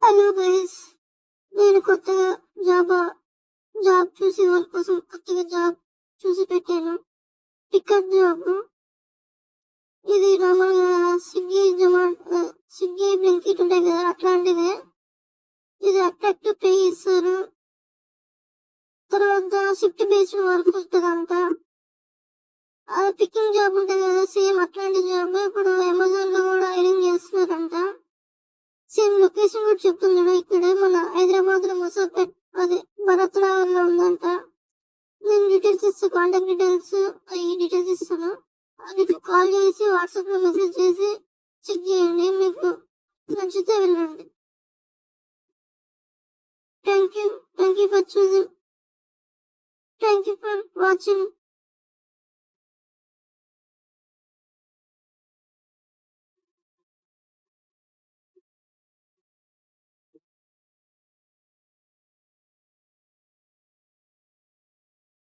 Hello guys, నేను కొత్తగా job చూసి వాళ్ళ కోసం కొత్తగా జాబ్ చూసి పెట్టాను. Pickup job. ఇది నార్మల్గా స్విగ్గీ బ్లింకిట్ ఉంటాయి కదా, అట్లాంటిదే. ఇది అట్రాక్టివ్ పే ఇస్తారు. తర్వాత షిఫ్ట్ బేస్డ్ వర్క్ ఉంటుంది అంతా. అది పికింగ్ జాబ్ ఉంటుంది కదా, సేమ్ అట్లాంటి జాబ్ ఇప్పుడు అమెజాన్ లో కూడా హైరింగ్ చేస్తున్నారంట. సేమ్ లొకేషన్ కూడా చెప్తున్నాడు. ఇక్కడ మన హైదరాబాద్ లో ముసాపేట్, అదే భరత్ నగర్ లో ఉందంట. నేను డీటెయిల్స్ ఇస్తాను, కాంటాక్ట్ డీటెయిల్స్ ఈ డీటెయిల్స్ ఇస్తాను. అది కాల్ చేసి వాట్సాప్ లో మెసేజ్ చేసి చెక్ చేయండి, మీకు నచ్చితే వెళ్ళండి. Thank you for choosing. Thank you for watching.